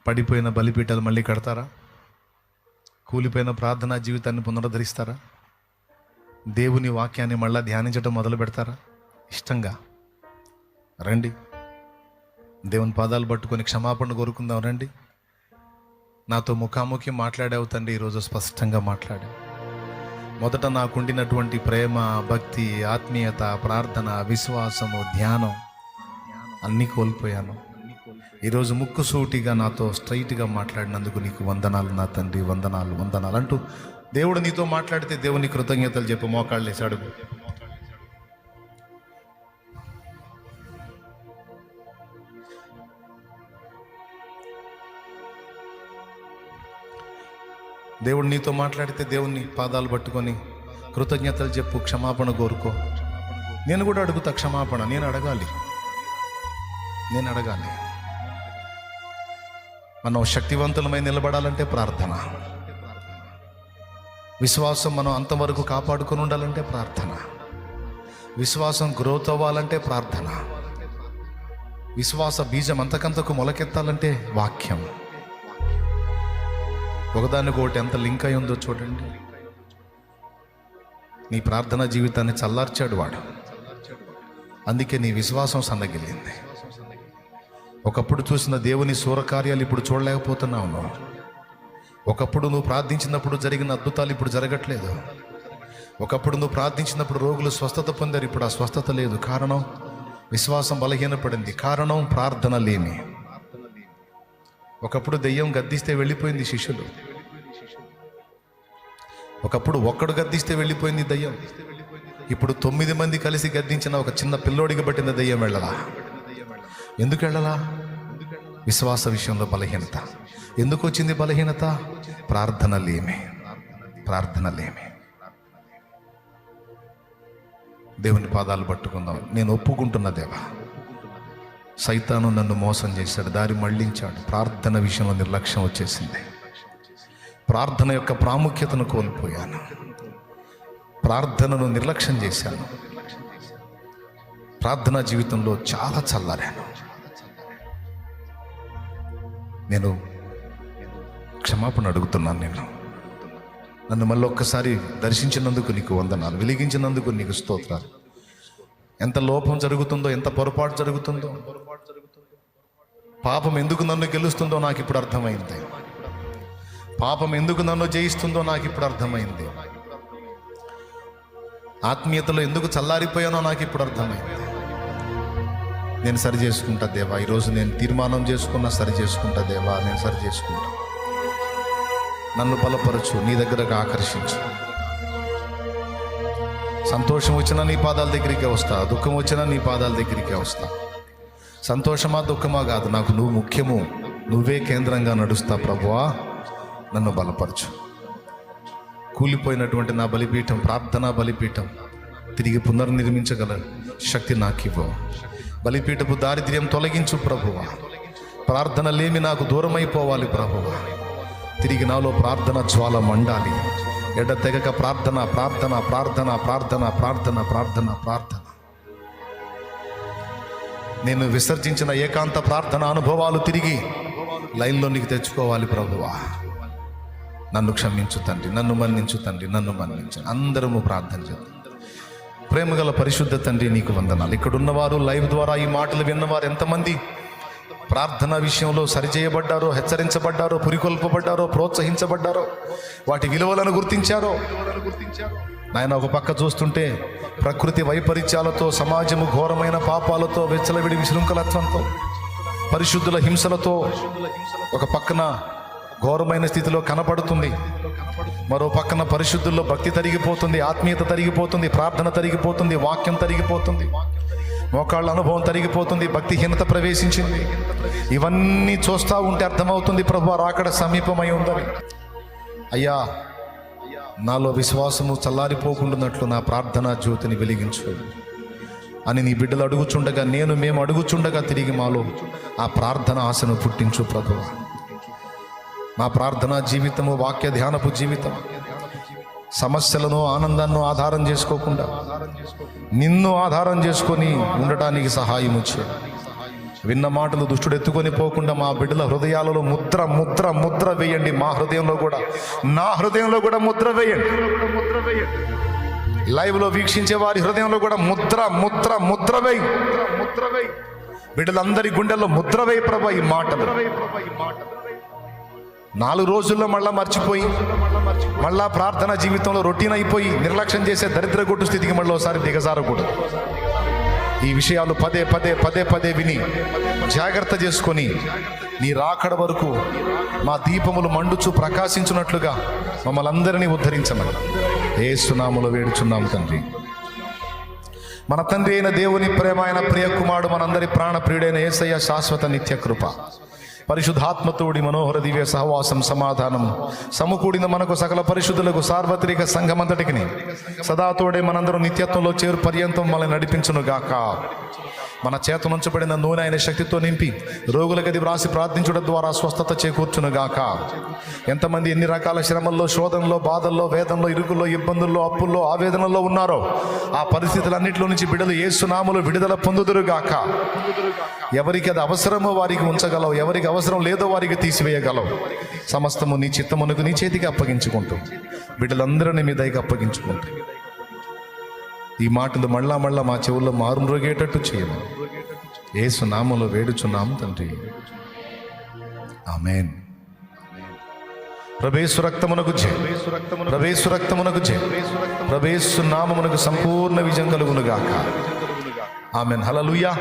పడిపోయిన బలిపీఠాలు మళ్ళీ కడతారా? కూలిపోయిన ప్రార్థనా జీవితాన్ని పునరుద్ధరిస్తారా? దేవుని వాక్యాన్ని మళ్ళీ ధ్యానించడం మొదలు పెడతారా? ఇష్టంగా రండి, దేవుని పాదాలు పట్టుకొని క్షమాపణ కోరుకుందాం. రండి, నాతో ముఖాముఖి మాట్లాడావు తండ్రి. ఈరోజు స్పష్టంగా మాట్లాడావు. మొదట నాకుండినటువంటి ప్రేమ, భక్తి, ఆత్మీయత, ప్రార్థన, విశ్వాసము, ధ్యానం అన్నీ కోల్పోయాను. ఈరోజు ముక్కుసూటిగా నాతో స్ట్రైట్గా మాట్లాడినందుకు నీకు వందనాలు నా తండ్రి, వందనాలు వందనాలు అంటూ దేవుడు నీతో మాట్లాడితే దేవుని కృతజ్ఞతలు చెప్పు. మోకాళ్ళు వేసి అడుగు. దేవుడు నీతో మాట్లాడితే దేవుని పాదాలు పట్టుకొని కృతజ్ఞతలు చెప్పు, క్షమాపణ కోరుకో. నేను కూడా అడుగుతా క్షమాపణ. నేను అడగాలి. మనం శక్తివంతులమై నిలబడాలంటే ప్రార్థన. విశ్వాసం మనం అంతవరకు కాపాడుకొని ఉండాలంటే ప్రార్థన. విశ్వాసం గ్రోత్ అవ్వాలంటే ప్రార్థన. విశ్వాస బీజం అంతకంతకు మొలకెత్తాలంటే వాక్యం. ఒకదానికొకటి ఎంత లింక్ అయి ఉందో చూడండి. నీ ప్రార్థనా జీవితాన్ని చల్లార్చాడు వాడు. అందుకే నీ విశ్వాసం సన్నగిల్లింది. ఒకప్పుడు చూసిన దేవుని సూరకార్యాలు ఇప్పుడు చూడలేకపోతున్నావు నువ్వు. ఒకప్పుడు నువ్వు ప్రార్థించినప్పుడు జరిగిన అద్భుతాలు ఇప్పుడు జరగట్లేదు. ఒకప్పుడు నువ్వు ప్రార్థించినప్పుడు రోగులు స్వస్థత పొందారు, ఇప్పుడు ఆ స్వస్థత లేదు. కారణం విశ్వాసం బలహీనపడింది. కారణం ప్రార్థన లేమి. ఒకప్పుడు దెయ్యం గద్దిస్తే వెళ్ళిపోయింది శిష్యులు. ఒకప్పుడు ఒక్కడు గద్దిస్తే వెళ్ళిపోయింది దెయ్యం. ఇప్పుడు 9 మంది కలిసి గద్దించిన ఒక చిన్న పిల్లోడికి పట్టిన దెయ్యం వెళ్ళలా. ఎందుకు వెళ్ళలా? విశ్వాస విషయంలో బలహీనత. ఎందుకు వచ్చింది బలహీనత? ప్రార్థన లేమి. దేవుని పాదాలు పట్టుకుందాం. నేను ఒప్పుకుంటున్న దేవా, సైతాను నన్ను మోసం చేశాడు, దారి మళ్లించాడు. ప్రార్థన విషయంలో నిర్లక్ష్యం వచ్చేసింది. ప్రార్థన యొక్క ప్రాముఖ్యతను కోల్పోయాను. ప్రార్థనను నిర్లక్ష్యం చేశాను. ప్రార్థనా జీవితంలో చాలా చల్లారాను. నేను క్షమాపణ అడుగుతున్నాను. నన్ను మళ్ళీ ఒక్కసారి దర్శించినందుకు నీకు వందనాలు, వెలిగించినందుకు నీకు స్తోత్రాలు. ఎంత లోపం జరుగుతుందో, ఎంత పొరపాటు జరుగుతుందో, పాపం ఎందుకు నన్ను గెలుస్తుందో నాకు ఇప్పుడు అర్థమైంది. పాపం ఎందుకు నన్ను జయిస్తుందో నాకు ఇప్పుడు అర్థమైంది. ఆత్మీయతలో ఎందుకు చల్లారిపోయానో నాకు ఇప్పుడు అర్థమైంది. నేను సరి చేసుకుంటా దేవా. ఈరోజు నేను తీర్మానం చేసుకున్నా, సరి చేసుకుంటా దేవా. నేను సరి చేసుకుంటా. నన్ను బలపరచు, నీ దగ్గరకు ఆకర్షించు. సంతోషం వచ్చినా నీ పాదాల దగ్గరికే వస్తా, దుఃఖం వచ్చినా నీ పాదాల దగ్గరికే వస్తా. సంతోషమా దుఃఖమా కాదు, నాకు నువ్వు ముఖ్యము. నువ్వే కేంద్రంగా నడుస్తా ప్రభువా. నన్ను బలపరచు. కూలిపోయినటువంటి నా బలిపీఠం, ప్రార్థనా బలిపీఠం తిరిగి పునర్నిర్మించగల శక్తి నాకివ్వు. బలిపీఠపు దారిద్ర్యం తొలగించు ప్రభువా. ప్రార్థన లేమి నాకు దూరమైపోవాలి ప్రభువా. తిరిగి నాలో ప్రార్థన జ్వాల మండాలి. ఎడతెగక ప్రార్థన ప్రార్థన ప్రార్థన ప్రార్థన ప్రార్థన ప్రార్థన ప్రార్థన. నేను విసర్జించిన ఏకాంత ప్రార్థన అనుభవాలు తిరిగి లైన్లోనికి తెచ్చుకోవాలి ప్రభువా. నన్ను క్షమించు తండ్రి, నన్ను మన్నించు తండ్రి, నన్ను మన్నించు. అందరము ప్రార్థన చేద్దాం. ప్రేమగల పరిశుద్ధ తండ్రి నీకు వందనాలు. ఇక్కడ ఉన్నవారు, లైవ్ ద్వారా ఈ మాటలు విన్నవారు ఎంతమంది ప్రార్థన విషయంలో సరిచేయబడ్డారో, హెచ్చరించబడ్డారో, పురికొల్పబడ్డారో, ప్రోత్సహించబడ్డారో, వాటి విలువలను గుర్తించారో నాయన. ఒక పక్క చూస్తుంటే ప్రకృతి వైపరీత్యాలతో, సమాజము ఘోరమైన పాపాలతో, వెచ్చలవిడి విశృంఖలత్వంతో, పరిశుద్ధుల హింసలతో ఒక పక్కన ఘోరమైన స్థితిలో కనపడుతుంది. మరో పక్కన పరిశుద్ధుల్లో భక్తి తరిగిపోతుంది, ఆత్మీయత తరిగిపోతుంది, ప్రార్థన తరిగిపోతుంది, వాక్యం తరిగిపోతుంది, మోకాళ్ళ అనుభవం తరిగిపోతుంది, భక్తిహీనత ప్రవేశించింది. ఇవన్నీ చూస్తూ ఉంటే అర్థమవుతుంది ప్రభువా రాకడ సమీపమై ఉందని. అయ్యా, నాలో విశ్వాసము చల్లారిపోకుండానట్లు నా ప్రార్థనా జ్యోతిని వెలిగించు అని నీ బిడ్డలు అడుగుచుండగా, మేము అడుగుచుండగా తిరిగి మాలో ఆ ప్రార్థన ఆశను పుట్టించు ప్రభువా. మా ప్రార్థనా జీవితము, వాక్య ధ్యానపు జీవితం సమస్యలను, ఆనందాన్ని ఆధారం చేసుకోకుండా నిన్ను ఆధారం చేసుకొని ఉండటానికి సహాయము చేయి. విన్న మాటలు దుష్టుడు ఎత్తుకొని పోకుండా మా బిడ్డల హృదయాలలో ముద్ర ముద్ర ముద్ర వేయండి. మా హృదయంలో కూడా, నా హృదయంలో కూడా ముద్ర వేయండి. లైవ్లో వీక్షించే వారి హృదయంలో కూడా ముద్ర ముద్ర ముద్ర వేయి. బిడ్డలందరి గుండెల్లో ముద్ర వేయి ప్రభా. ఈ మాటలు 4 రోజుల్లో మళ్ళా మర్చిపోయి, మళ్ళా ప్రార్థన జీవితంలో రొటీన్ అయిపోయి నిర్లక్ష్యం చేసే దరిద్ర గొట్టు స్థితికి మళ్ళీ ఒకసారి దిగజారకూడదు. ఈ విషయాలు పదే పదే పదే పదే విని జాగ్రత్త చేసుకొని నీ రాకడ వరకు మా దీపములు మండుచు ప్రకాశించున్నట్లుగా మమ్మల్ని అందరినీ ఉద్ధరించమని యేసు నామములో వేడుచున్నాము తండ్రి. మన తండ్రి అయిన దేవుని ప్రేమ, ఆయన ప్రియ కుమారుడు, మనందరి ప్రాణ ప్రియుడైన యేసయ్య శాశ్వత నిత్య కృప, పరిశుద్ధాత్మతోడి మనోహర దివ్య సహవాసం, సమాధానం సమకూడిన మనకు సకల పరిశుద్ధులకు సార్వత్రిక సంఘమంతటికి సదాతోడే మనందరం నిత్యత్వంలో చేరు పర్యంతం మనల్ని నడిపించును గాక. మన చేత నుంచబడిన నూనె ఆయన శక్తితో నింపి రోగుల గది వ్రాసి ప్రార్థించడం ద్వారా స్వస్థత చేకూర్చును గాక. ఎంతమంది ఎన్ని రకాల శ్రమల్లో, శోధనలో, బాధల్లో, వేదనలో, ఇరుకుల్లో, ఇబ్బందుల్లో, అప్పుల్లో, ఆవేదనలో ఉన్నారో ఆ పరిస్థితులన్నింటిలో నుంచి బిడ్డలు యేసు నామములో విడుదల పొందుదురు గాక. ఎవరికి అది అవసరమో వారికి ఉంచగలవు, ఎవరికి అవసరం లేదో వారికి తీసివేయగలవు. సమస్తము నీ చిత్తమునకు, నీ చేతికి అప్పగించుకుంటూ బిడ్డలందరినీ మీ దయకి అప్పగించుకుంటూ ఈ మాటలు మళ్ళా మళ్ళా మా చెవుల్లో మారుమ్రోగేటట్టు చేయము. యేసు నామములో వేడుచున్నాము తండ్రి, ఆమేన్. ప్రభేసు రక్తమునకు జయ, ప్రభేసు రక్తమునకు జయ, ప్రభేసు నామమునకు సంపూర్ణ విజయం కలుగును గాక. ఆమేన్. హల్లెలూయా.